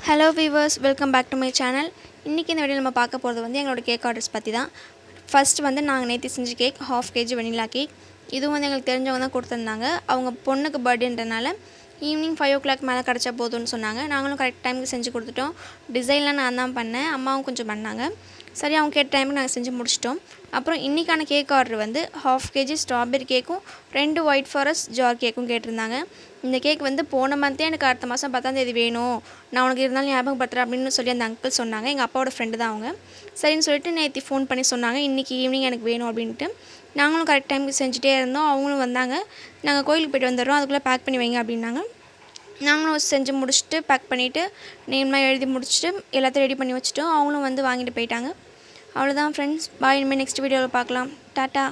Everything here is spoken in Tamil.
Hello viewers, welcome back to my channel. இன்றைக்கி இந்த வீடியோ நம்ம பார்க்க போகிறது வந்து எங்களோட கேக் ஆர்டர்ஸ் பற்றி தான். ஃபர்ஸ்ட் வந்து நாங்கள் நேற்று செஞ்ச கேக் 1/2 kg வெனிலா கேக். இதுவும் வந்து எங்களுக்கு தெரிஞ்சவங்க தான் கொடுத்துருந்தாங்க. அவங்க பொண்ணுக்கு பர்த்டேன்றனால ஈவினிங் 5 o'clock மேலே கிடச்சா போதும்னு சொன்னாங்க. நாங்களும் கரெக்ட் டைமுக்கு செஞ்சு கொடுத்துட்டோம். டிசைன்லாம் நான் தான் பண்ணேன், அம்மாவும் கொஞ்சம் பண்ணாங்க. சரி, அவங்க கேட்ட டைமுக்கு நாங்கள் செஞ்சு முடிச்சிட்டோம். அப்புறம் இன்றைக்கான கேக் ஆர்டர் வந்து 1/2 kg ஸ்ட்ராபெரி கேக்கும் 2 ஒயிட் ஃபாரஸ்ட் ஜார் கேக்கும் கேட்டிருந்தாங்க. இந்த கேக் வந்து போன மந்த்தே எனக்கு அடுத்த மாதம் 10ஆம் தேதி வேணும், நான் உனக்கு இருந்தாலும் ஞாபகப்படுத்துகிறேன் அப்படின்னு சொல்லி அந்த அங்கிள் சொன்னாங்க. எங்கள் அப்பாவோட ஃப்ரெண்டு தான் அவங்க. சரின்னு சொல்லிட்டு நேற்று ஃபோன் பண்ணி சொன்னாங்க, இன்றைக்கி ஈவினிங் எனக்கு வேணும் அப்படின்ட்டு. நாங்களும் கரெக்ட் டைமுக்கு செஞ்சுட்டே இருந்தோம். அவங்களும் வந்தாங்க, நாங்கள் கோயிலுக்கு போய்ட்டு வந்துடுறோம், அதுக்குள்ளே பேக் பண்ணி வைங்க அப்படின்னாங்க. நாங்களும் செஞ்சு முடிச்சுட்டு பேக் பண்ணிவிட்டு நேம்லாம் எழுதி முடிச்சுட்டு எல்லாத்தையும் ரெடி பண்ணி வச்சுட்டோம். அவங்களும் வந்து வாங்கிட்டு போயிட்டாங்க. அவ்வளோதான் ஃப்ரெண்ட்ஸ், பாய். இனிமேல் நெக்ஸ்ட் வீடியோவில் பார்க்கலாம். டாட்டா.